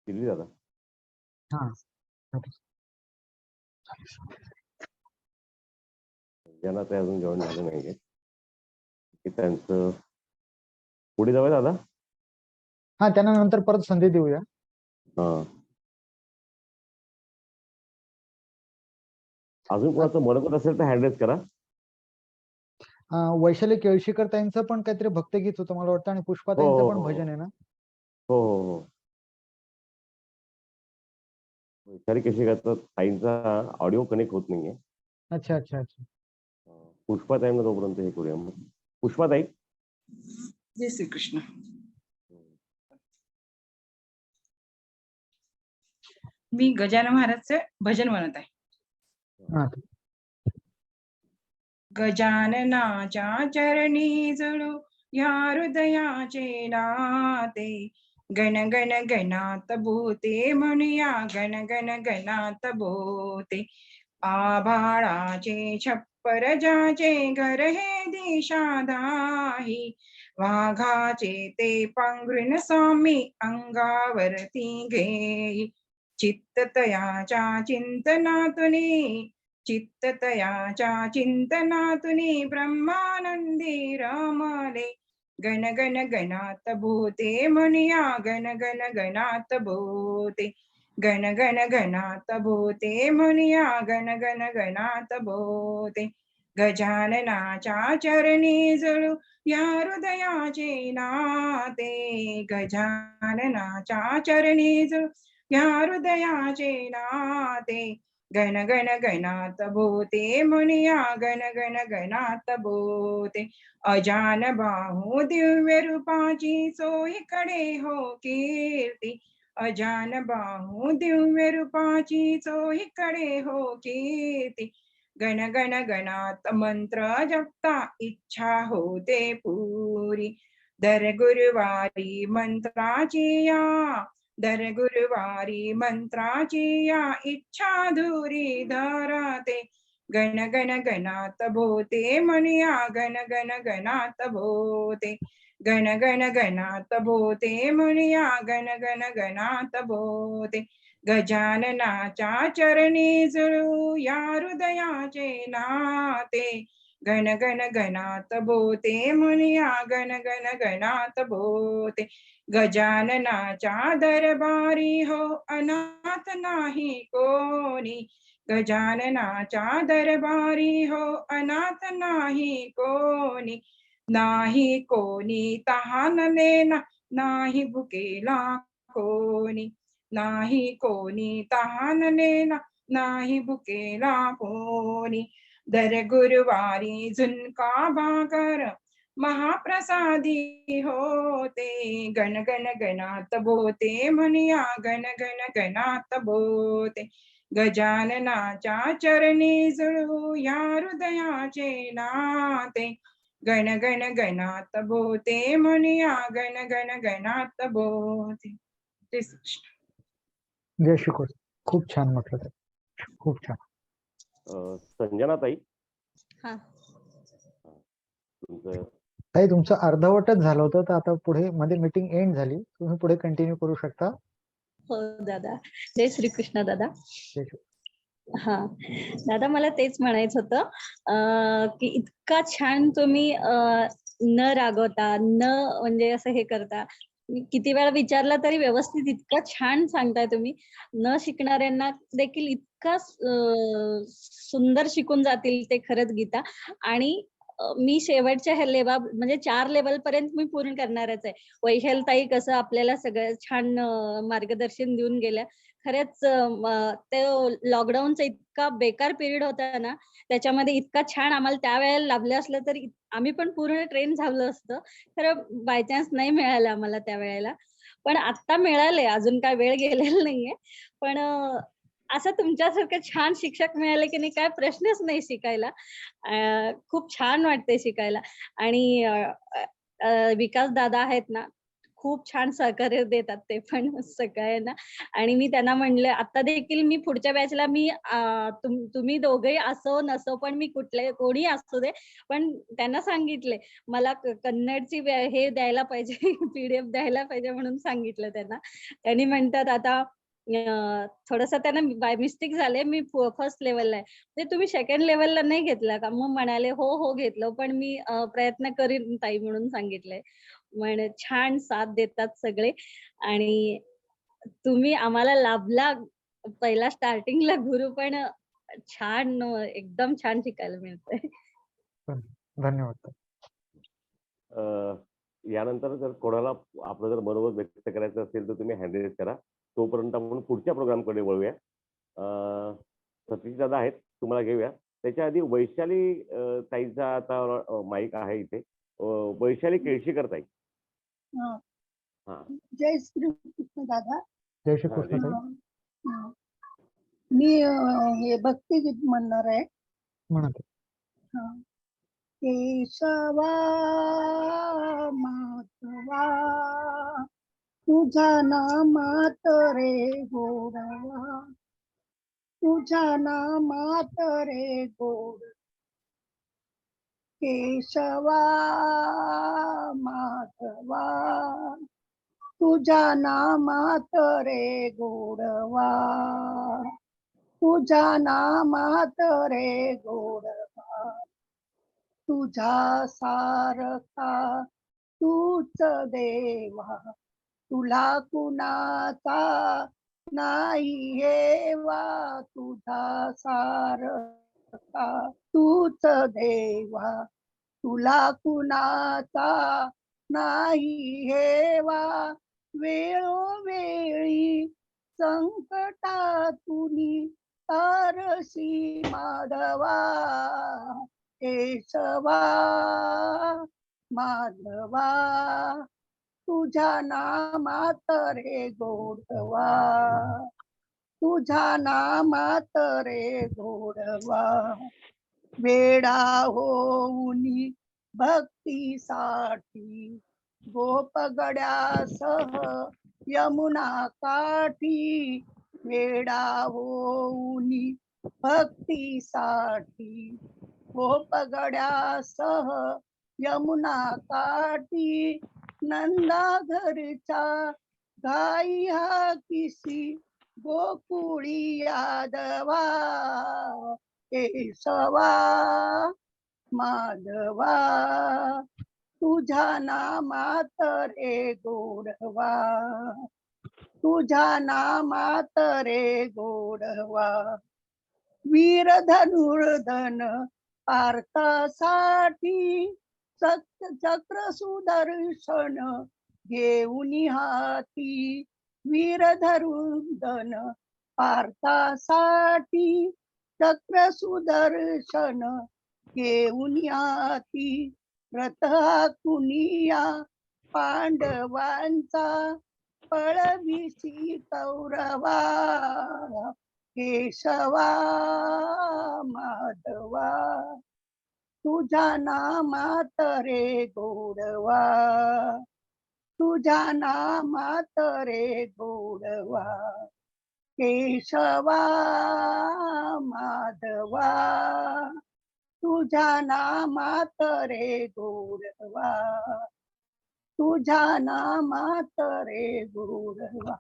दिल्ली दादा. हा ज्यांना ते अजून जॉईन झाले नाहीये की त्यांचं पुढे जाऊया दादा. हा त्यांना नंतर परत संधी देऊया. हा अजून कोणाचं मनोगत असेल तर हँडरेज करा. वैशाली केळशीकर ताईंचं पण काहीतरी भक्तगीत होतं मला वाटतं, आणि पुष्पा हो ताईंचं हो पण हो भजन आहे ना. हो हो हो वैशाली केशेकरचा ताईंचा ऑडिओ कनेक्ट होत नाहीये. अच्छा अच्छा अच्छा. पुष्पाताईंना तोपर्यंत हे करूया मग. पुष्पाताई. जय श्री कृष्ण. मी गजानन महाराजचे भजन म्हणत आहे. हा गजाननाच्या चरणी जळू या हृदयाचे नाते, गण गण गणात भूते म्हणूया गण गण गणात भूते. आभाळाचे छप्पर ज्याचे घर हे दिशादाही, वाघाचे ते पांघरून स्वामी अंगावरती घेई. चित्ततयाच्या चिंतनातुनी चित्ततयाच्या चिंतनातुनी ब्रह्मानंदी रमले. गण गण गणात भूते म्हणूया गण गण गणात भूते. गण गण गणात भूते म्हणूया गण गण गणात भूते. गजाननाच्या चरणी जळू या हृदयाचे नाते, गजाननाच्या चरणी जळू या हृदयाचे नाते. गण गण गणात भूते म्हणूया गण गण गणात भूते. अजान बाहू दिव्य रूपाची चोहीकडे हो कीर्ती, अजान बाहू दिव्य रूपाची चोहीकडे हो कीर्ती. गण गण गणात मंत्र जपता इच्छा होते पुरी, दर गुरुवारी मंत्राची या दर गुरुवारी मंत्राची या इच्छा धुरी धरते. गण गण गणात भूते म्हणूया गण गण गणात भूते. गण गण गणात भूते म्हणूया गण गण गणात भूते. गजाननाच्या चरणी जळू या हृदयाचे नाते, गण गण गणात भूते म्हणूया गण गण गणात भूते. गजाननाच्या दरबारी हो अनाथ नाही कोणी, गजाननाच्या दरबारी हो अनाथ नाही कोणी. नाही कोणी तहानलेला नाही भुकेला कोणी, नाही कोणी तहानलेला नाही भुकेला कोणी. दर गुरुवारी झुणका भाकर महाप्रसादी होते. गण गण गणात भूते म्हणूया गण गण गणात भूते. गजाननाच्या चरणी जळू या हृदयाचे नाते, गण गण गणात भूते म्हणूया गण गण गणात भूते. जय श्री कृष्ण. जय श्री कृष्ण. खूप छान म्हटलं ते, खूप छान. संजनाताई. हा तुमचं ताई तुमचं अर्धवटच झालं होतं, तर आता पुढे मध्ये मीटिंग एंड झाली, तुम्ही पुढे कंटिन्यू करू शकता. हो दादा. जय श्री कृष्ण दादा. जय श्री. हा दादा, मला तेच म्हणायचं होतं की इतका छान तुम्ही न रागवता, न म्हणजे असं हे करता, मी किती वेळा विचारला तरी व्यवस्थित इतका छान सांगताय तुम्ही. न शिकणाऱ्यांना देखील इतका सुंदर शिकून जातील ते खरंच गीता. आणि मी शेवटच्या ह्या लेवल म्हणजे 4 लेवल पर्यंत मी पूर्ण करणारच आहे. वैशालताई कसं आपल्याला सगळं छान मार्गदर्शन देऊन गेल्या. खरंच ते लॉकडाऊनचा इतका बेकार पिरियड होता ना, त्याच्यामध्ये इतका छान आम्हाला त्यावेळेला लाभलं असलं तरी आम्ही पण पूर्ण ट्रेन झालो असतं. खरं बाय चान्स नाही मिळालं आम्हाला त्यावेळेला, पण आता मिळाले. अजून काय वेळ गेलेला नाहीये, पण असं तुमच्यासारखं छान शिक्षक मिळाले की नाही काय प्रश्नच नाही शिकायला. खूप छान वाटते शिकायला. आणि विकास दादा आहेत ना, खूप छान सहकार्य देतात ते पण सगळ्यांना. आणि मी त्यांना म्हणले आता देखील मी पुढच्या बॅचला मी तुम्ही दोघेही असो नसो पण मी कोणी असू दे, पण त्यांना सांगितले मला कन्नडची हे द्यायला पाहिजे PDF द्यायला पाहिजे म्हणून सांगितलं त्यांना. त्यांनी म्हणतात आता थोडस त्यांना बाय मिस्टेक झाले, मी फर्स्ट लेवलला आहे, ते तुम्ही सेकंड लेवलला नाही घेतला का? मग म्हणाले हो घेतलं, पण मी प्रयत्न करीन ताई म्हणून सांगितलंय. म्हणे छान साथ देतात सगळे. आणि तुम्ही आम्हाला लाभला पहिला स्टार्टिंगला गुरु, पण छान एकदम छान शिकायला मिळतंय. धन्यवाद. यानंतर जर कोणाला आपलं जर मनोगत व्यक्त करायचं असेल तर तुम्ही हँड रेज करा. तोपर्यंत आपण पुढच्या प्रोग्रामकडे वळूया. सतीश दादा आहेत, तुम्हाला घेऊया. त्याच्या आधी वैशाली ताईचा आता माईक आहे इथे. वैशाली केळशीकर ताई. जय श्री कृष्ण दादा. जय श्री कृष्ण ताई. मी हे भक्तिगीत म्हणणार आहे. म्हणत केशवा माधवा तुझा नामात रे गोडवा, तुझा नामात रे गोड. केशवा माधवा तुझा नामात रे गोडवा, तुझा नामात रे गोडवा. तुझा सारखा तूच देवा, तुला कुणाचा नाही हेवा. तुझा सारखा तूच देवा, तुला कुणाचा नाही हेवा. वेळोवेळी संकटातुनी तारसी माधवा. केशवा माधवा तुझ्या नामात रे गोडवा, तुझ्या नामात रे गोडवा. वेडा होऊनी भक्तीसाठी गोपगड्यासह यमुना काठी. वेडा होऊनी भक्तीसाठी गोपगड्यासह यमुना काठी. नंदा घरचा गाई हा किसी गोकुळी यादवा. केशवा माधवा तुझ्या नामात रे गोडवा, तुझ्या नामात रे गोडवा. वीर धनुर्धन पार्थासाठी चक्र सुदर्शन घेऊन हाती. वीर धनुर्धन पार्थासाठी चक्र सुदर्शन घेऊन हाती. रथ कुनिया पांडवांचा पळविसी कौरवा. केशवा माधवा तुझ्या नामात रे गोडवा, तुझ्या नामात रे गोडवा. केशवा माधवा तुझ्या नामात रे गोडवा, तुझ्या नामात रे गोडवा.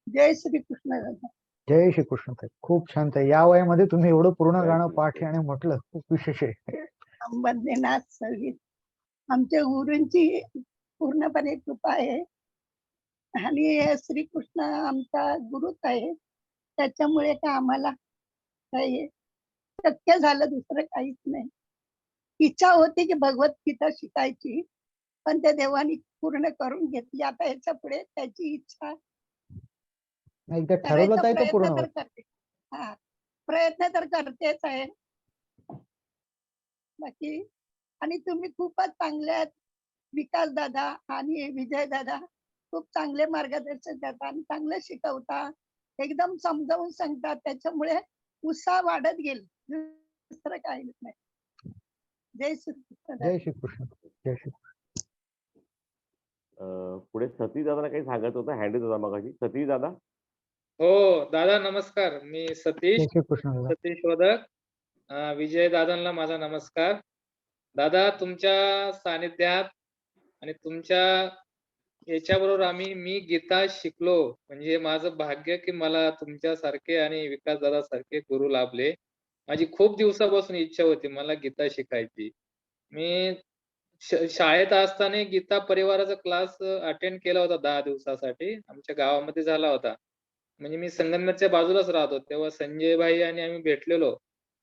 जय श्री कृष्ण दादा. जय श्री कृष्ण ताई. खूप छान ताई. या वयामध्ये तुम्ही एवढं पूर्ण गाणं पाठ आणि म्हटलं खूप विशेष आहे. अंबरनाथ संगीत आमच्या गुरूंची पूर्णपणे कृपा आहे आणि श्रीकृष्ण आमचा गुरुच आहे. त्याच्यामुळे का आम्हाला काही शक्य झालं, दुसरं काहीच नाही. इच्छा होती की भगवद्गीता शिकायची, पण त्या देवानी पूर्ण करून घेतली. आता याच्या पुढे त्याची इच्छा एकदा ठरवलं ताई तर पूर्ण प्रयत्न तर होतं. करते. हा, प्रयत्न तर करतेच आहे बाकी. आणि तुम्ही खूपच चांगले आहेत. विकास दादा आणि विजय दादा खूप चांगले मार्गदर्शन देतात आणि चांगलं शिकवता, एकदम समजावून सांगतात. त्याच्यामुळे उत्साह वाढत गेल, दुसरं काही नाही. जय श्री कृष्ण. जय श्री कृष्ण. जय श्री कृष्ण. पुढे सतीश दादाला काही सांगायचं होतं, हँड होता मगाशी. सतीश दादा. हो दादा नमस्कार. मी जय सतीश श्री कृष्ण दादा. सतीश वदक. विजय दादांना माझा नमस्कार. दादा तुमच्या सानिध्यात आणि तुमच्या याच्याबरोबर मी गीता शिकलो म्हणजे माझं भाग्य की मला तुमच्यासारखे आणि विकास दादा सारखे गुरु लाभले. माझी खूप दिवसापासून इच्छा होती मला गीता शिकायची. मी शाळेत असताना गीता परिवाराचा क्लास अटेंड केला होता 10 दिवसासाठी. आमच्या गावामध्ये झाला होता. म्हणजे मी संगमनेरच्या बाजूलाच राहतो. तेव्हा संजय भाई आणि आम्ही भेटलेलो.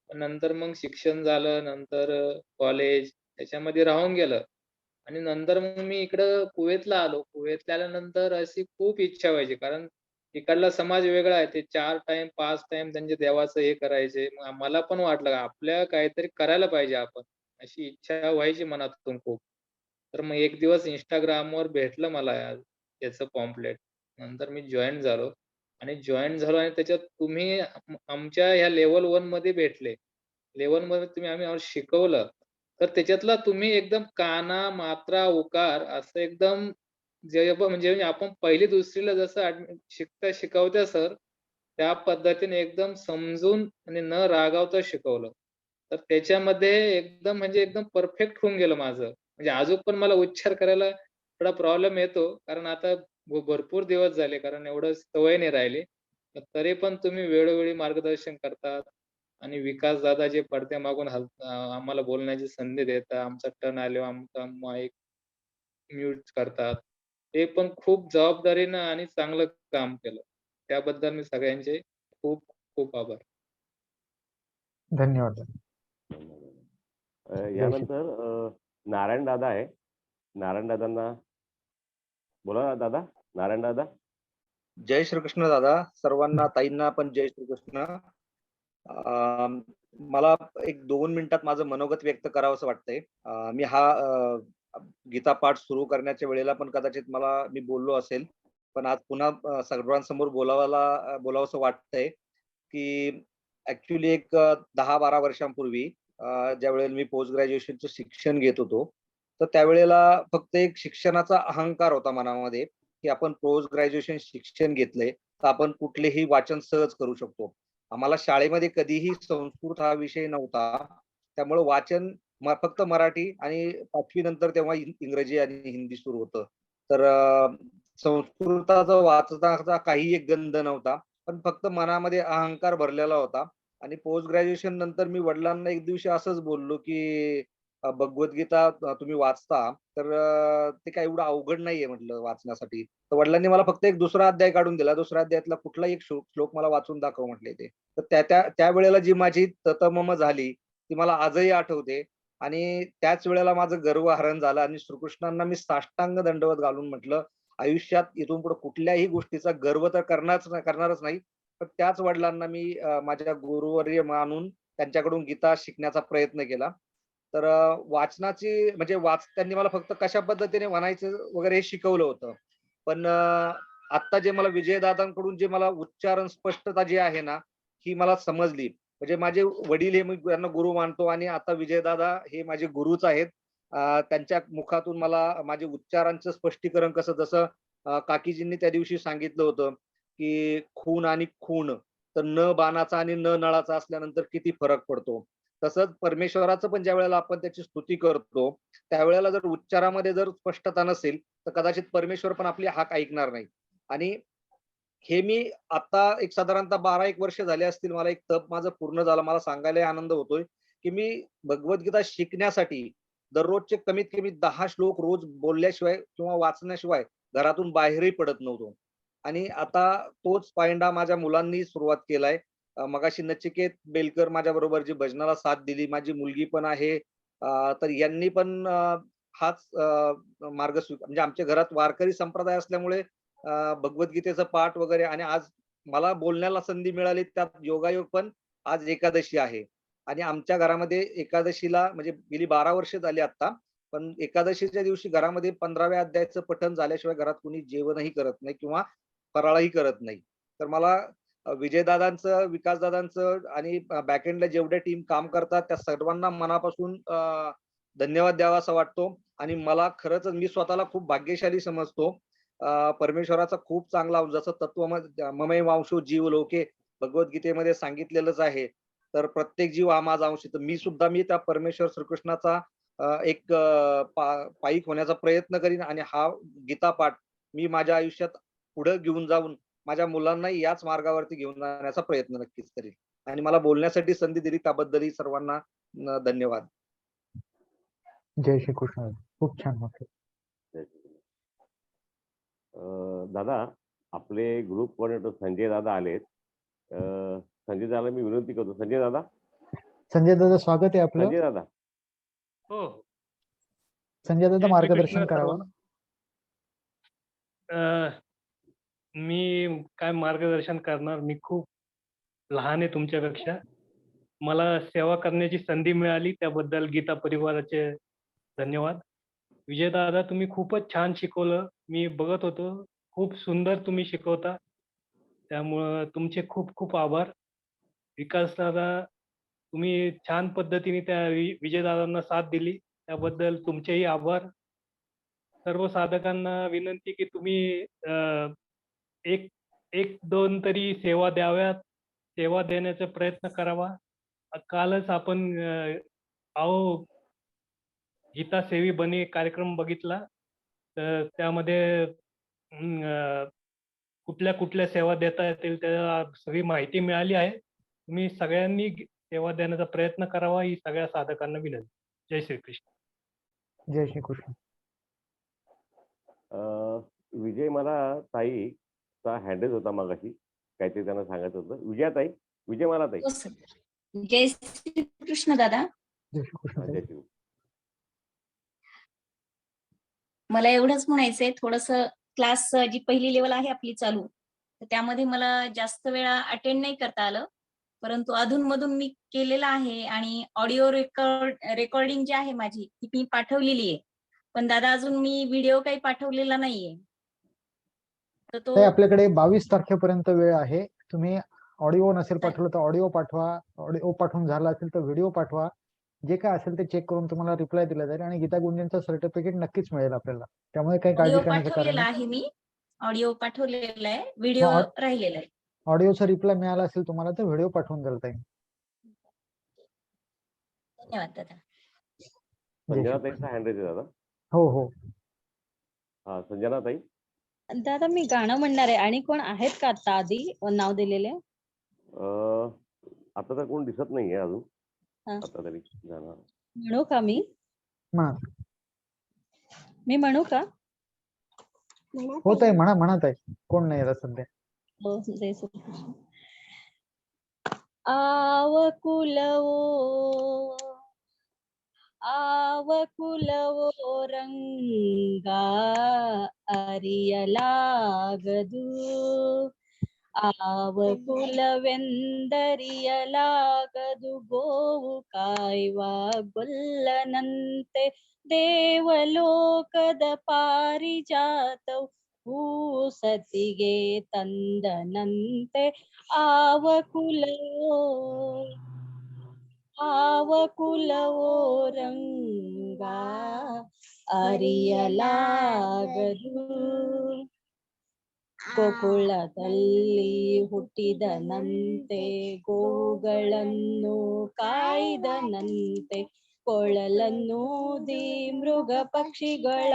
नंतर मग शिक्षण झालं, नंतर कॉलेज त्याच्यामध्ये राहून गेलं. आणि नंतर मग मी इकडं कुवेतला आलो. कुवेतला आल्यानंतर अशी खूप इच्छा व्हायची कारण तिकडला समाज वेगळा आहे. ते 4 टाईम 5 टाईम त्यांचे देवाचं हे करायचे. मग मला पण वाटलं आपल्या काहीतरी करायला पाहिजे आपण. अशी इच्छा व्हायची मनातून खूप. तर मग एक दिवस Instagramवर भेटलं मला याचं पॉम्पलेट. नंतर मी जॉइन झालो आणि त्याच्यात तुम्ही आमच्या ह्या लेव्हल 1 मध्ये भेटले. लेव्हल 1 मध्ये आम्ही आम्हाला शिकवलं. तर त्याच्यातला तुम्ही एकदम काना, मात्रा, उकार असं एकदम जे म्हणजे आपण पहिली दुसरीला जसं शिकवत्या सर, त्या पद्धतीने एकदम समजून आणि न रागावता शिकवलं. तर त्याच्यामध्ये एकदम म्हणजे एकदम परफेक्ट होऊन गेलं माझं. म्हणजे अजून पण मला उच्चार करायला थोडा प्रॉब्लेम येतो. कारण आता भरपूर दिवस झाले कारण एवढं सवय नाही राहिली. तरी पण तुम्ही वेळोवेळी मार्गदर्शन करतात आणि विकास दादा जे पडद्यामागून आम्हाला बोलण्याची संधी देतात. आमचा टर्न आल्यावर आमचा माईक म्यूट करतात. ते पण खूप जबाबदारीनं आणि चांगलं काम केलं. त्याबद्दल मी सगळ्यांचे खूप खूप आभार. धन्यवाद दादा. यानंतर नारायण दादा आहे. नारायण दादांना बोला ना दादा. नारायण दादा. जय श्रीकृष्ण दादा. सर्वांना ताईंना पण जय श्रीकृष्ण. मला एक 2 मिनिटात माझं मनोगत व्यक्त करावंसं वाटतंय. मी हा गीता पाठ सुरू करण्याच्या वेळेला पण कदाचित मी बोललो असेल. पण आज पुन्हा सर्वांसमोर बोलावंसं वाटतंय की ऍक्च्युली एक 10-12 वर्षांपूर्वी ज्यावेळेला मी पोस्ट ग्रॅज्युएशनचं शिक्षण घेत होतो, तर त्यावेळेला फक्त एक शिक्षणाचा अहंकार होता मनामध्ये की आपण पोस्ट ग्रॅज्युएशन शिक्षण घेतलंय तर आपण कुठलेही वाचन सहज करू शकतो. आम्हाला शाळेमध्ये कधीही संस्कृत हा विषय नव्हता. त्यामुळे वाचन फक्त मराठी आणि 5वी नंतर तेव्हा इंग्रजी आणि हिंदी सुरू होतं. तर संस्कृताचा वाचनाचा काही एक गंध नव्हता. पण फक्त मनामध्ये अहंकार भरलेला होता. आणि पोस्ट ग्रॅज्युएशन नंतर मी वडिलांना एक दिवशी असंच बोललो की भगवद्गीता तुम्ही वाचता तर ते काय एवढं अवघड नाहीये म्हटलं वाचण्यासाठी. तर वडिलांनी मला फक्त एक दुसरा अध्याय काढून दिला. दुसऱ्या अध्यायातला कुठलाही एक श्लोक मला वाचून दाखव म्हटले ते. तर त्यावेळेला जी माझी ततमम झाली ती मला आजही आठवते. आणि त्याच वेळेला माझं गर्वहरण झालं आणि श्रीकृष्णांना मी साष्टांग दंडवत घालून म्हटलं आयुष्यात इथून पुढे कुठल्याही गोष्टीचा गर्व तर करणारच नाही. पण त्याच वडिलांना मी माझ्या गुरुवर्य मानून त्यांच्याकडून गीता शिकण्याचा प्रयत्न केला. तर वाचनाची म्हणजे त्यांनी मला फक्त कशा पद्धतीने म्हणायचं वगैरे हे शिकवलं होतं. पण आता जे मला विजयदादांकडून जे मला उच्चारण स्पष्टता जी आहे ना ही मला समजली. म्हणजे माझे वडील हे मी त्यांना गुरु मानतो आणि आता विजयदादा हे माझे गुरुच आहेत. त्यांच्या मुखातून मला माझे उच्चारांचं स्पष्टीकरण कसं जसं काकीजींनी त्या दिवशी सांगितलं होतं की खून आणि खून तर न बाणाचा आणि न नळाचा असल्यानंतर किती फरक पडतो. तसंच परमेश्वराचं पण ज्या वेळेला आपण त्याची स्तुती करतो त्यावेळेला जर उच्चारामध्ये जर स्पष्टता नसेल तर कदाचित परमेश्वर पण आपली हाक ऐकणार नाही. आणि हे मी आता एक साधारणतः 12-1 वर्ष झाले असतील मला एक तप माझं पूर्ण झालं. मला सांगायला आनंद होतोय की मी भगवद्गीता शिकण्यासाठी दररोजचे कमीत कमी 10 श्लोक रोज बोलल्याशिवाय किंवा वाचण्याशिवाय घरातून बाहेरही पडत नव्हतो. आणि आता तोच पायंडा माझ्या मुलांनी सुरुवात केलाय. मगाशी नचिकेत बेलकर माझ्या बरोबर जी भजनाला साथ दिली माझी मुलगी पण आहे. तर यांनी पण हाच मार्ग म्हणजे आमच्या घरात वारकरी संप्रदाय असल्यामुळे भगवद्गीतेचा पाठ वगैरे आणि आज मला बोलण्याला संधी मिळाली त्यात योगायोग पण आज एकादशी आहे. आणि आमच्या घरामध्ये एकादशीला म्हणजे गेली 12 वर्ष झाली आता. पण एकादशीच्या दिवशी घरामध्ये 15व्या अध्यायाचं पठण झाल्याशिवाय घरात कोणी जेवणही करत नाही किंवा फराळही करत नाही. तर मला विजयदादांचं, विकासदादांचं आणि बॅकएंडला जेवढ्या टीम काम करतात त्या सर्वांना मनापासून धन्यवाद द्यावा असा वाटतो. आणि मला खरंच मी स्वतःला खूप भाग्यशाली समजतो. परमेश्वराचा खूप चांगला जसं ममैव वांशो जीव लोके भगवद्गीतेमध्ये सांगितलेलंच आहे. तर प्रत्येक जीव हा माझा अंश. तर मी त्या परमेश्वर श्रीकृष्णाचा एक पाईक होण्याचा प्रयत्न करीन आणि हा गीता पाठ मी माझ्या आयुष्यात पुढे घेऊन जाऊन माझ्या मुलांनाही याच मार्गावरती घेऊन जाण्याचा प्रयत्न नक्कीच करीन. आणि मला बोलण्यासाठी संधी दिली त्याबद्दलही सर्वांना धन्यवाद. जय श्री कृष्ण. खूप छान होते. दादा, आपले ग्रुप कोऑर्डिनेटर संजय दादा आलेत. संजय दादा मी विनंती करतो. संजय दादा स्वागत आहे आपलं. संजय दादा हो. संजय दादा जय मार्गदर्शन श्रीकृष्ण करावं. मी काय मार्गदर्शन करणार, मी खूप लहान आहे तुमच्यापेक्षा. मला सेवा करण्याची संधी मिळाली त्याबद्दल गीता परिवाराचे धन्यवाद. विजय दादा, तुम्ही खूपच छान शिकवलं. मी बघत होतो, खूप सुंदर तुम्ही शिकवता. त्यामुळं तुमचे खूप खूप आभार. विकास दादा, तुम्ही छान पद्धतीने त्या विजय दादांना साथ दिली, त्याबद्दल तुमचेही आभार. सर्व साधकांना विनंती की तुम्ही एक दोन तरी सेवा द्याव्यात, सेवा देण्याचा प्रयत्न करावा. कालच आपण आओ गीता सेवी बने कार्यक्रम बघितला. तर त्यामध्ये कुठल्या कुठल्या सेवा देता येतील त्या सगळी माहिती मिळाली आहे. तुम्ही सगळ्यांनी सेवा देण्याचा प्रयत्न करावा ही सगळ्या साधकांना विनंती. जय श्रीकृष्ण. जय श्री कृष्ण. विजय, मला ताईचा हँडल होता मागाशी, काहीतरी त्यांना सांगायचं होतं. विजय मला ताई. हो सर. जय श्री कृष्ण दादा. जय श्री कृष्ण. जय श्री. मला एवढंच म्हणायचंय, थोडंसं क्लास जी पहिली लेवल आहे आपली चालू, तर त्यामध्ये मला जास्त वेळा अटेंड नाही करता आलं, परंतु अधूनमधून मी केलेलं आहे आणि ऑडिओ रेकॉर्डिंग जी आहे माझी ती मी पाठवलेली आहे. पण दादा अजून मी व्हिडिओ काही पाठवलेला नाहीये. तर तो आपल्याकडे 22 तारखेपर्यंत वेळ आहे. तुम्ही ऑडिओ नसेल पाठवलं तर ऑडिओ पाठवा. ऑडिओ पाठवून झाला असेल तर व्हिडिओ पाठवा. जे काय असेल ते चेक करून तुम्हाला रिप्लाय दिला जाईल आणि गीता गुंजनचं सर्टिफिकेट नक्कीच मिळेल आपल्याला. त्यामुळे काही काळजी ऑडिओ करण्याचं कारण पाठवलेला नाही. आहे मी. ऑडिओ पाठवलेला आहे, व्हिडिओ राहिलेला आहे. ऑडिओचा रिप्लाय मिळाला असेल तुम्हाला तर व्हिडिओ पाठवून देता येईल. धन्यवाद दादा. संजना ताईचा हँडल आहे दादा. हो हो. हा, संजना ताई. दादा मी गाणं म्हणणार आहे. आणि कोण आहेत का आता आधी नाव दिलेले? आता तर कोण दिसत नाहीये अजून. हा. आता तरी जाणार. म्हणू का मी? म्हणा. मी म्हणू का? होत आहे, म्हणत आहे. कोण नाही आता सध्या. हो, जय श्री कृष्ण. आवकुलवो रंगा ಅರಿಯಲಾಗದು ಆವಕುಲವೆಂದರಿಯಲಾಗದು ಗೋವು ಕಾಯುವ ಗೊಲ್ಲನಂತೆ ದೇವಲೋಕದ ಪಾರಿಜಾತವು ಭೂಸತಿಗೆ ತಂದನಂತೆ ಆವಕುಲವೋ ರಂಗ ಅರಿಯಲಾಗದು ಗೋಕುಳದಲ್ಲಿ ಹುಟ್ಟಿದನಂತೆ ಗೋವುಗಳನ್ನು ಕಾಯ್ದನಂತೆ ಕೊಳಲನ್ನೂದಿ ಮೃಗ ಪಕ್ಷಿಗಳ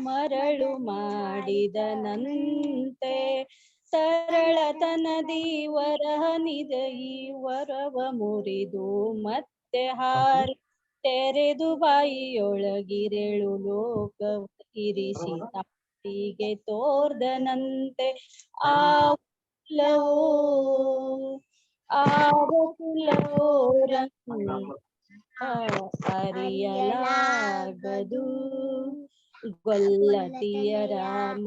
ಮರಳು ಮಾಡಿದನಂತೆ ಸರಳತನದಿ ವರಹನಿದ ಈ ವರವ ಮುರಿದು ಮತ್ತೆ ಹಾರಿ ತೆರೆದು ಬಾಯಿಯೊಳಗಿರೆಳು ಲೋಕ ಇರಿಸಿ ತಾಯಿಗೆ ತೋರ್ದನಂತೆ ಆವಕುಲವೋ ರಂಗ ಅರಿಯಲಾಗದು ಗೊಲ್ಲತಿಯರ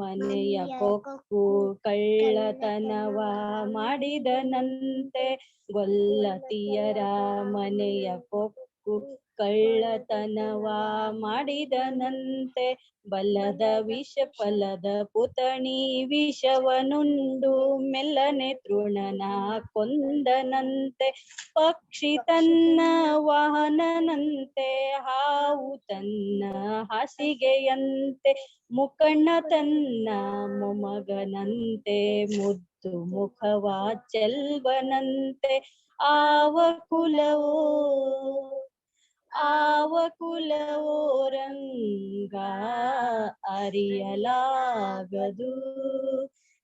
ಮನೆಯ ಕೊಕ್ಕು ಕಳ್ಳತನವ ಮಾಡಿದನಂತೆ ಗೊಲ್ಲತಿಯರ ಮನೆಯ ಕೊಕ್ಕು ಕಳ್ಳತನವಾ ಮಾಡಿದನಂತೆ ಬಲ್ಲದ ವಿಷ ಫಲದ ಪುತಣಿ ವಿಷವನುಂಡು ಮೆಲ್ಲನೆ ತೃಣನ ಕೊಂದನಂತೆ ಪಕ್ಷಿ ತನ್ನ ವಾಹನನಂತೆ ಹಾವು ತನ್ನ ಹಾಸಿಗೆಯಂತೆ ಮುಖಣ್ಣ ತನ್ನ ಮೊಮ್ಮಗನಂತೆ ಮುದ್ದು ಮುಖವ ಚೆಲ್ವನಂತೆ ಆವ ಕುಲವೋ ರಂಗ ಅರಿಯಲಾಗದು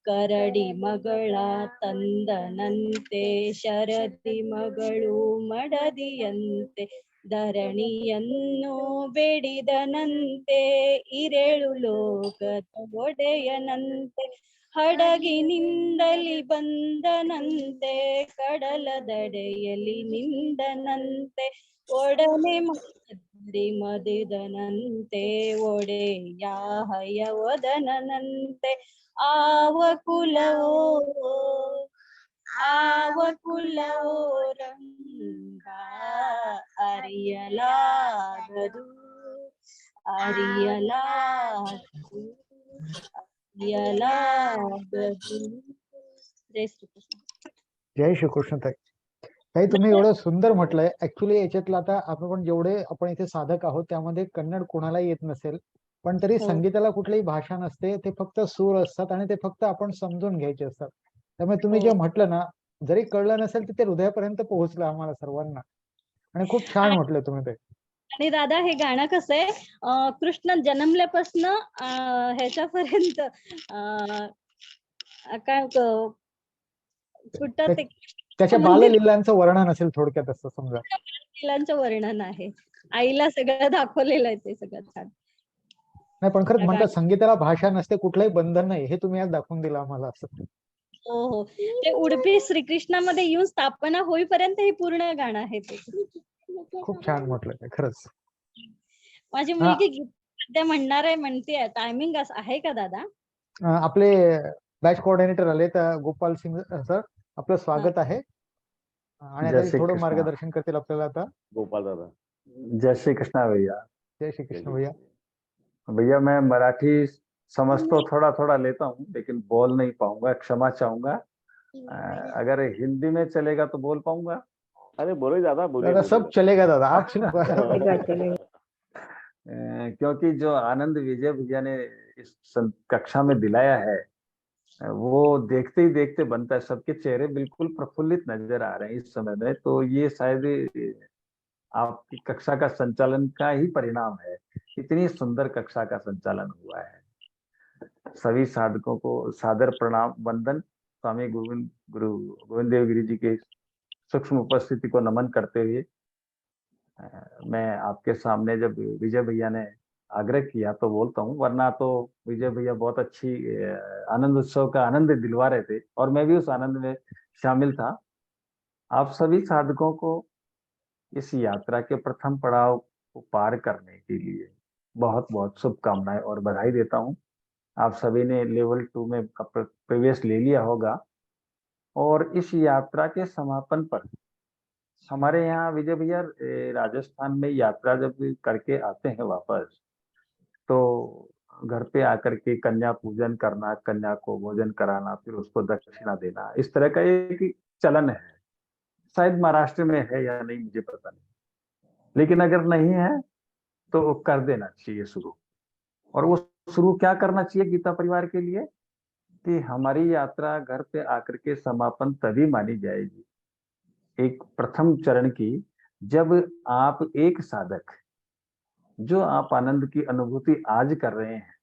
ಕರಡಿ ಮಗಳ ತಂದನಂತೆ ಶರದಿ ಮಗಳು ಮಡದಿಯಂತೆ ಧರಣಿಯನ್ನು ಬೇಡಿದನಂತೆ ಇರೇಳು ಲೋಕದ ಒಡೆಯನಂತೆ ಹಡಗಿನಿಂದಲಿ ಬಂದನಂತೆ ಕಡಲ ದಡೆಯಲ್ಲಿ ನಿಂದನಂತೆ ಒಡನೆ ಮದಿದನಂತೆ ಒಡೆಯ ಹಯವದನಂತೆ ಆವ ಕುಲವೋ ರಂಗ ಅರಿಯಲಾಗದು जय श्रीकृष्ण. जय श्रीकृष्ण ताई. ताई तुम्ही एवढं सुंदर म्हटलंय. ऍक्च्युली याच्यातलं आता आपण जेवढे आपण इथे साधक आहोत त्यामध्ये कन्नड कोणालाही येत नसेल, पण तरी हो. संगीताला कुठलीही भाषा नसते. ते फक्त सूर असतात आणि ते फक्त आपण समजून घ्यायचे असतात. त्यामुळे तुम्ही हो. जे म्हटलं ना, जरी कळलं नसेल तर ते हृदयापर्यंत पोहोचलं आम्हाला सर्वांना आणि खूप छान म्हटलं तुम्ही ते. आणि दादा हे गाणं कसं आहे कृष्ण जन्मल्यापासून ह्याच्यापर्यंत काय कुठं ते त्याच्या बाललीलांचं वर्णन असेल थोडक्यात असं समजा. लीलांचं वर्णन आहे. आईला सगळं दाखवलेलं आहे ते सगळं छान. नाही पण खरंच म्हणतात संगीताला भाषा नसते, कुठलंही बंधन नाही. हे तुम्ही आज दाखवून दिलं आम्हाला असं. हो हो ते उडपी श्रीकृष्णामध्ये येऊन स्थापना होईपर्यंत हे पूर्ण गाणं आहे ते. खूप छान म्हटलं ते खरंच. माझी मुलगी गीत सध्या म्हणणार आहे म्हणते टायमिंग आहे का दादा? आपले बॅच कोऑर्डिनेटर आले तर गोपाल सिंग सर आपलं स्वागत आहे आणि आता थोडं मार्गदर्शन करतील आपल्याला आता. गोपाल दादा. जय श्री कृष्णा भैया. जय श्री कृष्ण भैया. भैया मैं मराठी समझ तो थोड़ा थोड़ा लेता हूँ लेकिन बोल नहीं पाऊंगा, क्षमा चाहूंगा. अगर हिंदी में चलेगा तो बोल पाऊंगा. अरे बोलो दादा, बोलिए. दादा सब चलेगा दादा, आप क्योंकि जो आनंद विजय भैया ने इस कक्षा में दिलाया है वो देखते ही देखते बनता है. सबके चेहरे बिल्कुल प्रफुल्लित नजर आ रहे हैं इस समय में. तो ये शायद आपकी कक्षा का संचालन का ही परिणाम है. इतनी सुंदर कक्षा का संचालन हुआ है. सभी साधकों को सादर प्रणाम वंदन. स्वामी गोविंद देव गिरी जी के सूक्ष्म उपस्थिति को नमन करते हुए मैं आपके सामने जब विजय भैया ने आग्रह किया तो बोलता हूँ, वरना तो विजय भैया बहुत अच्छी आनंद उत्सव का आनंद दिलवा रहे थे और मैं भी उस आनंद में शामिल था. आप सभी साधकों को इस यात्रा के प्रथम पड़ाव को पार करने के लिए बहुत बहुत शुभकामनाएं और बधाई देता हूँ. आप सभी ने लेवल 2 में प्रवेश ले लिया होगा और इस यात्रा के समापन पर हमारे यहाँ विजय भैया राजस्थान में यात्रा जब करके आते हैं वापस तो घर पे आकर के कन्या पूजन करना, कन्या को भोजन कराना, फिर उसको दक्षिणा देना, इस तरह का एक चलन है. शायद महाराष्ट्र में है या नहीं मुझे पता नहीं, लेकिन अगर नहीं है तो कर देना चाहिए शुरू. और वो शुरू क्या करना चाहिए गीता परिवार के लिए कि हमारी यात्रा घर पे आकर के समापन तभी मानी जाएगी एक प्रथम चरण की जब आप एक साधक जो आप आनंद की अनुभूति आज कर रहे हैं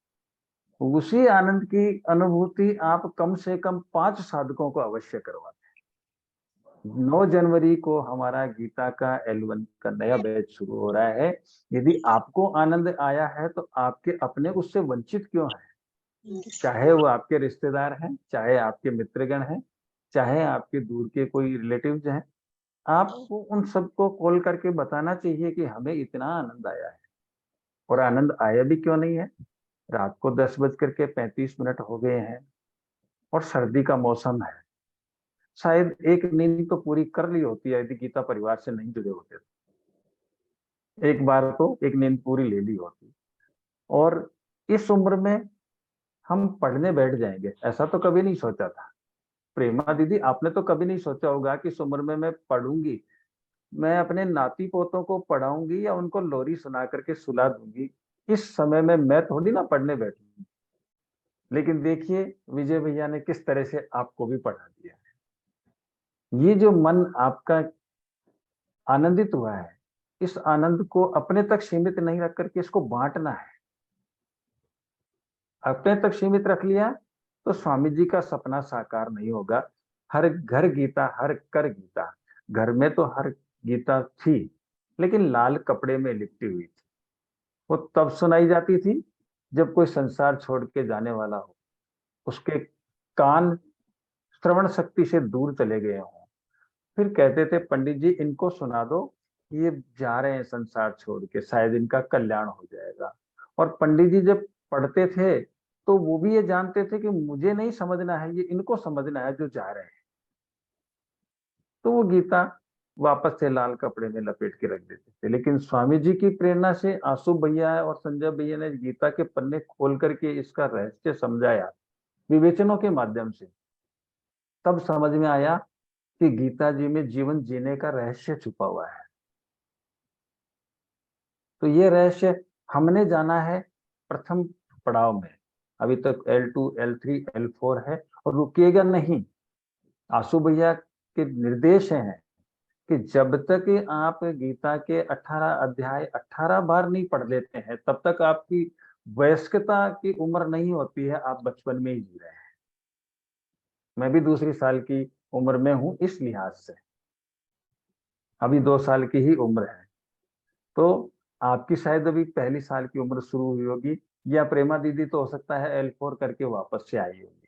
उसी आनंद की अनुभूति आप कम से कम 5 साधकों को अवश्य करवाते हैं. 9 जनवरी को हमारा गीता का L1 का नया बैच शुरू हो रहा है. यदि आपको आनंद आया है तो आपके अपने उससे वंचित क्यों हैं? चाहे वो आपके रिश्तेदार हैं, चाहे आपके मित्रगण हैं, चाहे आपके दूर के कोई रिलेटिव्स हैं, आपको उन सबको कॉल करके बताना चाहिए कि हमें इतना आनंद आया है. और आनंद आया भी क्यों नहीं है? रात को 10:35 हो गए हैं और सर्दी का मौसम है. शायद एक नींद तो पूरी कर ली होती है यदि गीता परिवार से नहीं जुड़े होते. एक बार तो एक नींद पूरी ले ली होती। और इस उम्र में हम पढ़ने बैठ जाएंगे, ऐसा तो कभी नहीं सोचा था। प्रेमा दीदी, आपने तो कभी नहीं सोचा होगा कि इस उम्र में मैं पढ़ूंगी, मैं अपने नाती पोतों को पढ़ाऊंगी या उनको लोरी सुना करके सुला दूंगी। इस समय में मैं थोड़ी ना पढ़ने बैठूंगी। लेकिन देखिए विजय भैया ने किस तरह से आपको भी पढ़ा दिया। ये जो मन आपका आनंदित हुआ है, इस आनंद को अपने तक सीमित नहीं रख करके इसको बांटना है। अपने तक सीमित रख लिया तो स्वामी जी का सपना साकार नहीं होगा। हर घर गीता, हर कर गीता। घर में तो हर गीता थी, लेकिन लाल कपड़े में लिपटी हुई थी। वो तब सुनाई जाती थी जब कोई संसार छोड़ के जाने वाला हो, उसके कान श्रवण शक्ति से दूर चले गए हों। फिर कहते थे पंडित जी इनको सुना दो, ये जा रहे हैं संसार छोड़ के, शायद इनका कल्याण हो जाएगा। और पंडित जी जब पढ़ते थे तो वो भी ये जानते थे कि मुझे नहीं समझना है, ये इनको समझना है जो जा रहे हैं। तो वो गीता वापस से लाल कपड़े में लपेट के रख देते थे। लेकिन स्वामी जी की प्रेरणा से आंसू भैया और संजय भैया ने गीता के पन्ने खोल करके इसका रहस्य समझाया विवेचनों के माध्यम से। तब समझ में आया कि गीता जी में जीवन जीने का रहस्य छुपा हुआ है। तो ये रहस्य हमने जाना है प्रथम पड़ाव में। अभी तक L2, L3, L4 है और रुकेगा नहीं। आंसू भैया के निर्देश हैं कि जब तक आप गीता के 18 अध्याय 18 बार नहीं पढ़ लेते हैं, तब तक आपकी वयस्कता की उम्र नहीं होती है, आप बचपन में ही जी रहे हैं। मैं भी दूसरी साल की उम्र में हूं, इस लिहाज से अभी 2 साल की ही उम्र है। तो आपकी शायद अभी पहली साल की उम्र शुरू हुई होगी, या प्रेमा दीदी तो हो सकता है L4 करके वापस से आई होगी।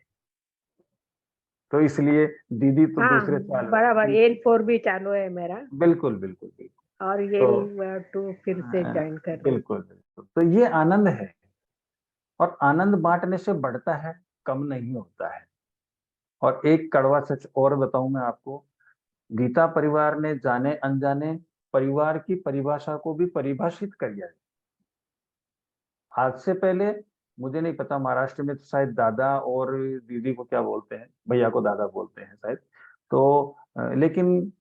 तो इसलिए दीदी तो हाँ, दूसरे साल बराबर L4 भी चालू है मेरा बिल्कुल बिल्कुल बिल्कुल। और तो L2 फिर से ज्वाइन कर रही हूँ। बिल्कुल बिल्कुल। तो ये आनंद है, और आनंद बांटने से बढ़ता है, कम नहीं होता है। और एक कड़वा सच और बताऊं मैं आपको, गीता परिवार ने जाने अनजाने परिवार की परिभाषा को भी परिभाषित कर दिया है। आज से पहले मुझे नहीं पता, महाराष्ट्र में तो शायद दादा और दीदी को क्या बोलते हैं, भैया को दादा बोलते हैं शायद। तो लेकिन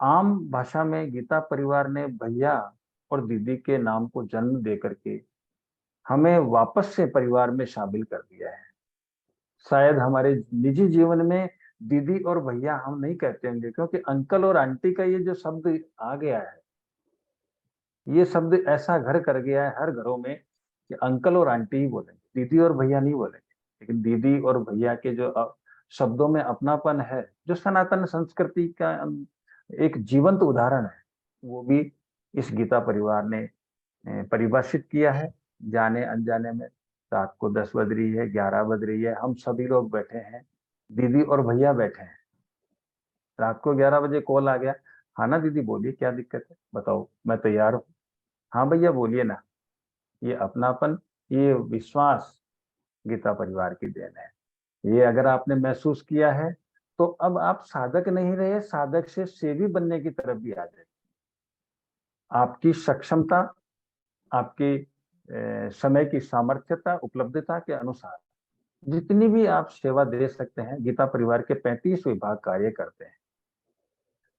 आम भाषा में गीता परिवार ने भैया और दीदी के नाम को जन्म दे करके हमें वापस से परिवार में शामिल कर दिया है। शायद हमारे निजी जीवन में दीदी और भैया हम नहीं कहते होंगे, क्योंकि अंकल और आंटी का ये जो शब्द आ गया है, ये शब्द ऐसा घर कर गया है हर घरों में कि अंकल और आंटी ही बोलेंगे, दीदी और भैया नहीं बोलेंगे। लेकिन दीदी और भैया के जो शब्दों में अपनापन है, जो सनातन संस्कृति का एक जीवंत उदाहरण है, वो भी इस गीता परिवार ने परिभाषित किया है। जाने अनजाने में रात को 10 बज रही है, 11 बज रही है, हम सभी लोग बैठे हैं, दीदी और भैया बैठे हैं। रात को 11 बजे कॉल आ गया, हाँ ना दीदी बोलिए क्या दिक्कत है, बताओ मैं तैयार हूँ। हाँ भैया बोलिए ना। ये अपनापन, ये विश्वास गीता परिवार की देन है। ये अगर आपने महसूस किया है तो अब आप साधक नहीं रहे, साधक से सेवी बनने की तरफ भी आ जाए। आपकी सक्षमता, आपकी समय की सामर्थ्यता, उपलब्धता के अनुसार जितनी भी आप सेवा दे सकते हैं, गीता परिवार के 35 विभाग कार्य करते हैं।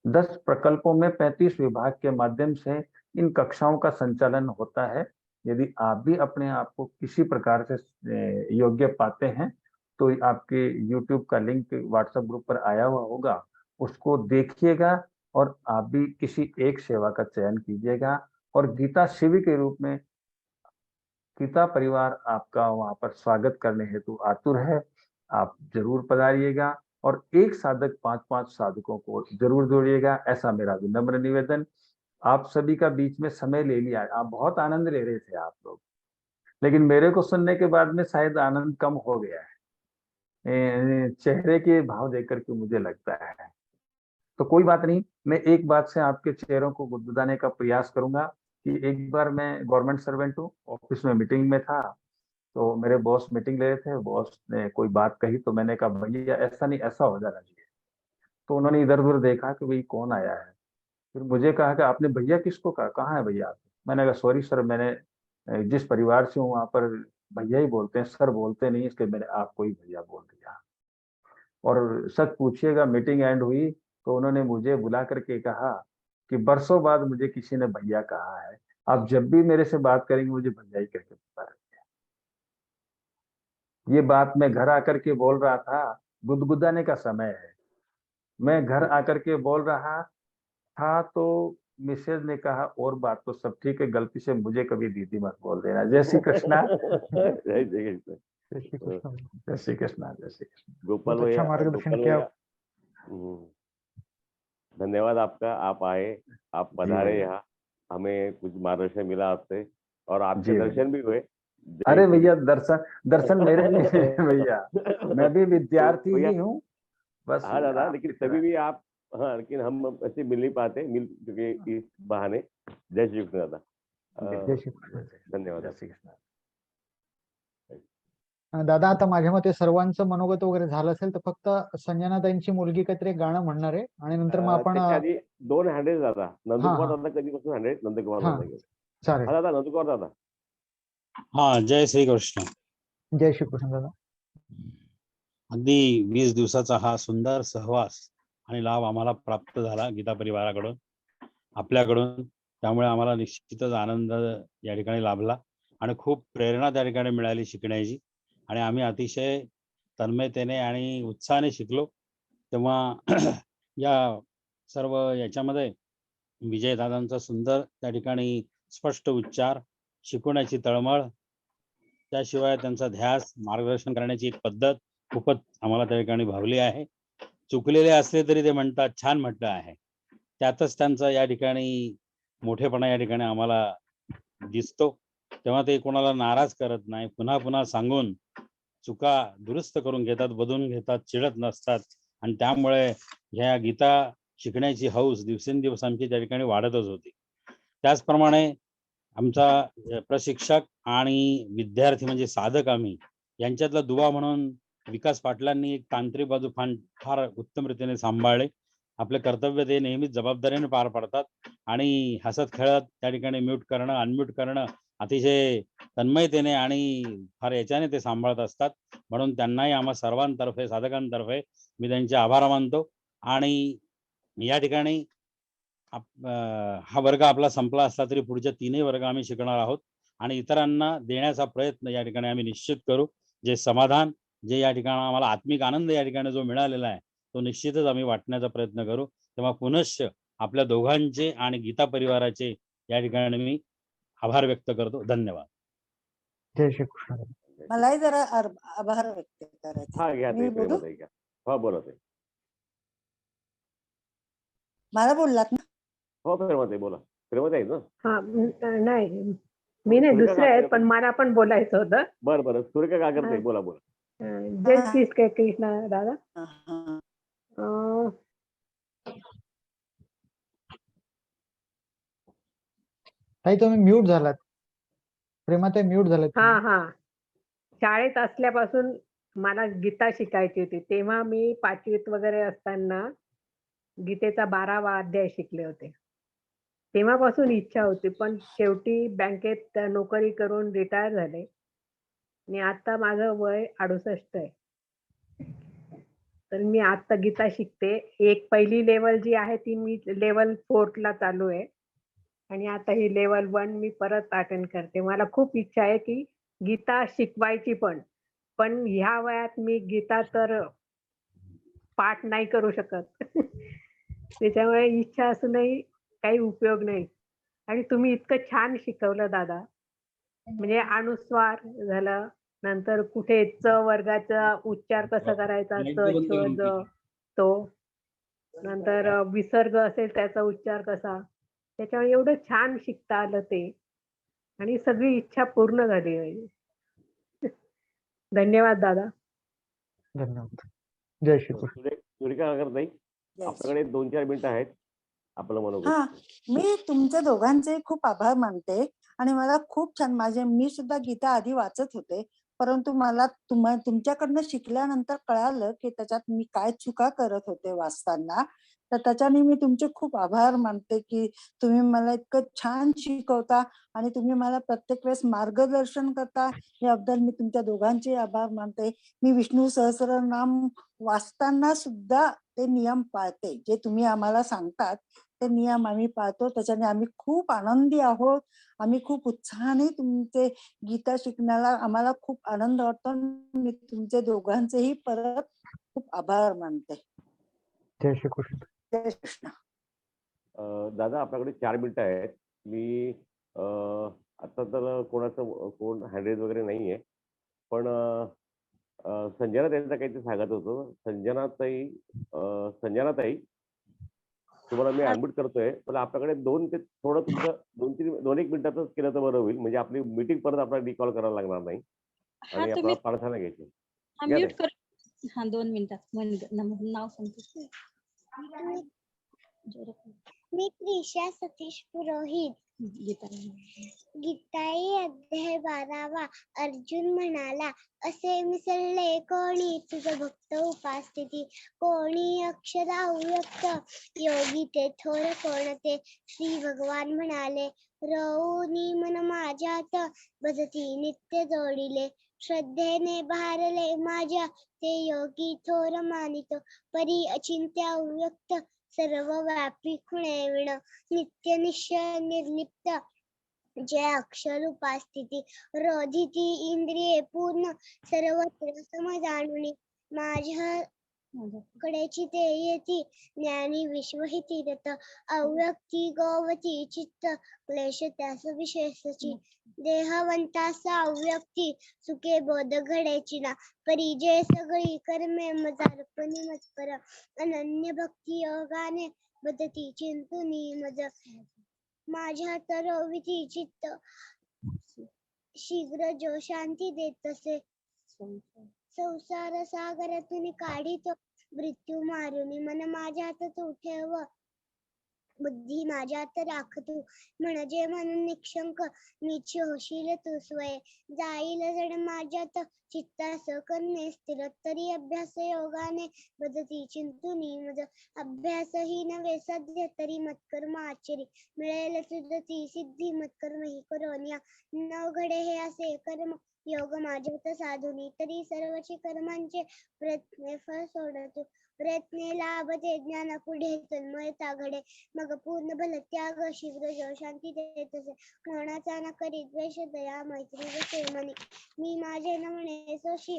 10 प्रकल्पों में 35 विभाग के माध्यम से इन कक्षाओं का संचालन होता है। यदि आप भी अपने आप को किसी प्रकार से योग्य पाते हैं तो आपके YouTube का लिंक व्हाट्सएप ग्रुप पर आया हुआ होगा, उसको देखिएगा और आप भी किसी एक सेवा का चयन कीजिएगा। और गीता शिविर के रूप में गीता परिवार आपका वहां पर स्वागत करने हेतु आतुर है। आप जरूर पधारिएगा और एक साधक 5-5 साधकों को जरूर जोड़िएगा, ऐसा मेरा विनम्र निवेदन। आप सभी का बीच में समय ले लिया, आप बहुत आनंद ले रहे थे आप लोग, लेकिन मेरे को सुनने के बाद में शायद आनंद कम हो गया है, चेहरे के भाव देख करके मुझे लगता है। तो कोई बात नहीं, मैं एक बात से आपके चेहरों को गुदगुदाने का प्रयास करूंगा कि एक बार मैं गवर्नमेंट सर्वेंट हूँ, ऑफिस में मीटिंग में था, तो मेरे बॉस मीटिंग ले रहे थे, बॉस ने कोई बात कही तो मैंने कहा भैया ऐसा नहीं, ऐसा हो जाना चाहिए। तो उन्होंने इधर उधर देखा कि भाई कौन आया है, फिर मुझे कहा कि आपने भैया किसको कहा, कहाँ है भैया? मैंने कहा सॉरी सर, मैंने जिस परिवार से हूँ वहां पर भैया ही बोलते हैं, सर बोलते नहीं, इसलिए मैंने आपको ही भैया बोल दिया। और सच पूछिएगा, मीटिंग एंड हुई तो उन्होंने मुझे बुला करके कहा कि बरसों बाद मुझे किसी ने भैया कहा है, आप जब भी मेरे से बात करेंगे मुझे भैया ही करके पुकारेंगे। ये बात मैं घर आकर के बोल रहा था, गुदगुदाने का समय है। मैं घर आकर के बोल रहा था तो मिसेज ने कहा और बात तो सब ठीक है, गलती से मुझे कभी दीदी मत बोल देना। जय श्री कृष्णा। जय श्री कृष्ण। जय श्री कृष्ण। जय श्री कृष्णा, जय श्री कृष्ण। गोपाल बहुत अच्छा भैया, मार्गदर्शन गोपाल किया। भैया, धन्यवाद आपका, आप आए, आप पधारे भैया। यहाँ, हमें कुछ मार्गदर्शन मिला आपसे और आपके जी भैया। दर्शन भी हुए। अरे भैया, दर्शन मेरे भी हैं भैया, मैं भी विद्यार्थी भैया, ही हूँ बस। हाँ दादा, आपकी लेकिन तरह। तभी भी आप, हाँ, लेकिन हम ऐसे मिल नहीं पाते, मिल चुके इस बहाने। जय श्री कृष्ण दादा। जय श्री कृष्ण। धन्यवाद। जय श्री कृष्ण। दादा, आता माझ्या मते सर्वांचं मनोगत वगैरे झालं असेल तर फक्त संजनाताईंची मुलगी काहीतरी गाणं म्हणणार आहे आणि नंतर मग आपण त्याच्या आधी 2 हँडेल दादा. नंदकुमार हा. दादा कधीपासून हँडेल? नंदकुमार हा. दादा घेऊन. चालेल. हा दादा, नंदकुमार दादा. हा, जय श्रीकृष्ण. जय श्री कृष्ण दादा. अगदी 20 दिवसाचा हा सुंदर सहवास आणि लाभ आम्हाला प्राप्त झाला गीता परिवाराकडून, आपल्याकडून. त्यामुळे आम्हाला निश्चितच आनंद या ठिकाणी लाभला आणि खूप प्रेरणा त्या ठिकाणी मिळाली शिकण्याची आणि आम्ही अतिशय तन्मयतेने आणि उत्साहाने शिकलो. तेव्हा या सर्व याच्यामध्ये विजयदादांचा सुंदर त्या ठिकाणी स्पष्ट उच्चार, शिकवण्याची तळमळ, त्याशिवाय त्यांचा ध्यास, मार्गदर्शन करण्याची एक पद्धत खूपच आम्हाला त्या ठिकाणी भावली आहे. चुकलेले असले तरी ते म्हणतात छान म्हटलं आहे. त्यातच त्यांचा या ठिकाणी मोठेपणा या ठिकाणी आम्हाला दिसतो. तेव्हा ते कोणाला नाराज करत नाही, पुन्हा पुन्हा सांगून चुका दुरुस्त करून घेतात, बदलून घेतात, चिडत नसतात आणि त्यामुळे ह्या गीता शिकण्याची हौस दिवसेंदिवस आमची त्या ठिकाणी वाढतच होती. त्याचप्रमाणे आमचा प्रशिक्षक आणि विद्यार्थी म्हणजे साधक आम्ही यांच्यातला दुवा म्हणून विकास पाटलांनी एक तांत्रिक बाजू फार उत्तम रीतीने सांभाळले. आपले कर्तव्य ते नेहमीच जबाबदारीने पार पाडतात आणि हसत खेळत त्या ठिकाणी म्यूट करणं, अनम्यूट करणं अतिशय तन्मयतेने आणि फार याच्याने ते सांभाळत असतात. म्हणून त्यांनाही आम्हा सर्वांतर्फे, साधकांतर्फे मी त्यांचे आभार मानतो. आणि या ठिकाणी हा वर्ग आपला संपला असला तरी पुढच्या 3ही वर्ग आम्ही शिकणार आहोत आणि इतरांना देण्याचा प्रयत्न या ठिकाणी आम्ही निश्चित करू. जे समाधान, जे या ठिकाणी आम्हाला आत्मिक आनंद या ठिकाणी जो मिळालेला आहे तो निश्चितच आम्ही वाटण्याचा प्रयत्न करू. तेव्हा पुनश्च आपल्या दोघांचे आणि गीता परिवाराचे या ठिकाणी मी आभार व्यक्त करतो. धन्यवाद. जय श्री कृष्ण. मलाही जरा आभार व्यक्त करायचे. हा, घ्या मी ते बोलू? प्रेमताई घ्या. हा, बोला ते. मला बोललात ना? हो प्रेमताई बोला. प्रेमताई ना? हा, नाही मी नाही, सुरेखा दुसरे आहेत, काकड. पण मला पण बोलायचं होतं. बरं बरं, सुरेखा काकड ताई बोला बोला. जय श्री कृष्ण दादा. ताई तुम्ही म्यूट झालात. प्रेमाताई म्यूट झालात. हा हा, शाळेत असल्यापासून मला गीता शिकायची होती. तेव्हा मी 5वीत वगैरे असताना गीतेचा 12वा अध्याय शिकले होते. तेव्हापासून इच्छा होती, पण शेवटी बँकेत नोकरी करून रिटायर झाले आणि आता माझं वय 68 आहे. तर मी आता गीता शिकते. एक पहिली लेवल जी आहे ती मी लेवल 4ला चालू आहे आणि आता ही लेवल 1 मी परत अटेंड करते. मला खूप इच्छा आहे की गीता शिकवायची, पण ह्या वयात मी गीता तर पाठ नाही करू शकत. त्याच्यामुळे इच्छा असूनही काही उपयोग नाही. आणि तुम्ही इतकं छान शिकवलं दादा, म्हणजे अनुस्वार झालं, नंतर कुठे च वर्गाचा उच्चार कसा करायचा, च छ ज तो, नंतर विसर्ग असेल त्याचा उच्चार कसा, त्याच्यामुळे एवढं छान शिकता आलं ते आणि सगळी इच्छा पूर्ण झाली. धन्यवाद दादा. धन्यवाद. जय श्री कृष्ण. सुरेखा काकड ताई, आपल्याकडे 2-4 मिनिटं आहेत. आपलं मनोगत. हा, मी तुमच्या दोघांचे खूप आभार मानते आणि मला खूप छान, मी सुद्धा गीता आधी वाचत होते, परंतु मला तुमच्याकडनं शिकल्यानंतर कळालं की त्याच्यात मी काय चुका करत होते वाचताना. तर त्याच्याने मी तुमचे खूप आभार मानते की तुम्ही मला इतकं छान शिकवता आणि तुम्ही मला प्रत्येक वेळेस मार्गदर्शन करता. याबद्दल मी तुमच्या दोघांचे आभार मानते. मी विष्णू सहस्रनाम वाचताना सुद्धा ते नियम पाळते. जे तुम्ही आम्हाला सांगतात ते नियम आम्ही पाळतो. त्याच्याने आम्ही खूप आनंदी आहोत. आम्ही खूप उत्साहाने तुमचे गीता शिकण्याला आम्हाला खूप आनंद वाटतो. मी तुमचे दोघांचेही परत खूप आभार मानते. जय श्री कृष्ण. जय श्री कृष्ण. दादा आपल्याकडे 4 मिनिटं आहेत. मी आता तर कोण हँड वगैरे नाहीये, पण संजना ताईंचा काहीतरी सांगत होतो. संजनाताई तुम्हाला मी अॅडमिट करतोय, पण आपल्याकडे 2 ते थोडं तुमचं 2-1 मिनिटातच केलं तर बरं होईल. म्हणजे आपली मीटिंग परत आपल्याला रिकॉल करायला लागणार नाही हा आणि तुम्ही आपल्याला प्रार्थना घ्यायची. हा घ्या म्यूट ताई. कर. हा 2 मिनिटात नाव सांगते. मी त्रिशा सतीश पुरोहित. गीताई अध्याय 12वा. अर्जुन म्हणाला, असे मिसळले कोणी तुझ भक्त उपास्थिती, कोणी अक्षर अव्यक्त योगी ते थोर कोणते. श्री भगवान म्हणाले, रऊनी मन माझ्यात भजती नित्य जोडिले, श्रद्धेने भारले माझ्या ते योगी थोर मानितो. परी अचिंत्य अव्यक्त सर्व व्यापी खुणे विण, नित्य निश्चय निर्लिप्त जय अक्षर उपास्थिती. रोधिती इंद्रिये पूर्ण सर्वत्र सम जाणुनी, माझ्या कडेची ते येती ज्ञानी विश्वहि तीरथ. अव्यक्ती गोवती चित्त क्लेश त्यास विशेषची, देहवंतास अव्यक्ती सुखे बोध घडेची ना. परी जे सगळी कर्मे मजार्पणी मत्पर, अनन्य भक्ती योगाने बदती चिंतुनी मज. माझ्या तरविती चित्त शीघ्र जो शांती देतसे, संसार सागरातून काढितो मृत्यू मारुनी. मन माझ्यात तू ठेव बुद्धी माझ्यात राख तू, म्हणजे म्हणून निशंक मीच होशील तू स्वय. जाईल जड माझ्यात चित्तास करणे स्थिर, तरी अभ्यास योगाने बदती चिंतुनी मज. अभ्यासही नव्हे साध्य तरी मत्कर्म आचरी, मिळेल तुझ सिद्धी मत्कर्म ही करोनिया. न घडे हे असे कर्म योग माझ्यात साधुनी, तरी सर्वची कर्मांचे प्रयत्ने फळ सोडतो. प्रयत्ने लाभते ज्ञान पुढे तन्मयता घडे, मग पूर्ण भल त्याग शीघ्र जो शांती देतसे. कोणाचा न करी द्वेष दया मैत्री व प्रेमनी, मी माझे न म्हणे सोशी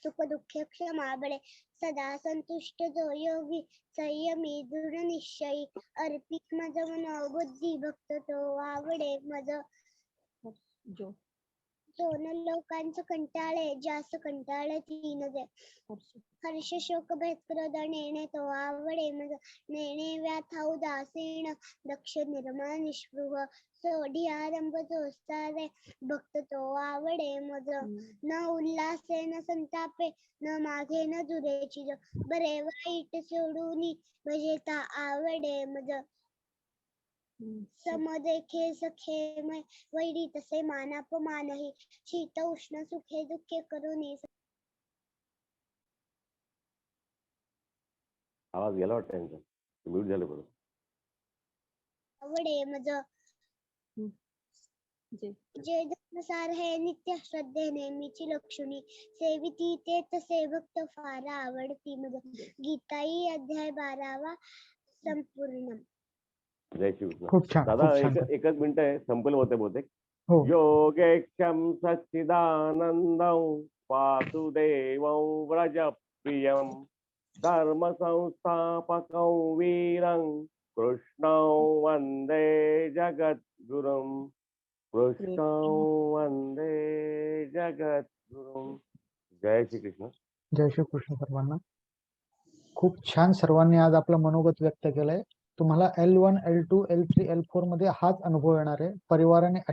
सुख दुःख क्षमा बळे. सदा संतुष्ट जो योगी संयमी दृढ निश्चयी, अर्पित मज मन बुद्धी भक्त तो आवडे मज. दोन लोकांचं कंटाळे ज्यास कंटाळे तीन दे, हर्ष शोक भेद क्रोध नेणे तो आवडे मज. नेणे व्याथा उदासीन दक्ष निर्मळ निस्पृह, सोढी आरंभ जो सारे भक्त तो आवडे मज. न उल्हासे न संतापे न मागे न दुरेची, बरे वाईट सोडूनी भजेता आवडे मज. सम देखे सखे वैरी तसे मानापमानही, शीत उष्ण सुखे दुःखे करुणी. आवाज गेला वाटतं त्यांचा, म्यूट झालं बरोबर. आवडे मज. जे धर्मसार हे नित्य श्रद्धे नेहमीची लक्षणी, सेविती ते तसे भक्त फार आवडती मज. गीताई अध्याय 12वा संपूर्ण. जय श्रीकृष्ण. खूप छान, दादा खूप छान. एकच मिनिट आहे, संपलं होते बहुतेक. हो. योगेक्षम सच्चिदानंदं वासुदेवं व्रजप्रियं, धर्म संस्थापकं वीरं कृष्णं वंदे जगद्गुरुं. कृष्णं वंदे जगद्गुरुं. जय श्रीकृष्ण. जय श्री कृष्ण सर्वांना. खूप छान सर्वांनी आज आपलं मनोगत व्यक्त केलंय. तुम्हाला L1, L2, L3, L4 मध्ये हाच अनुभव येणार आहे. परिवाराने असे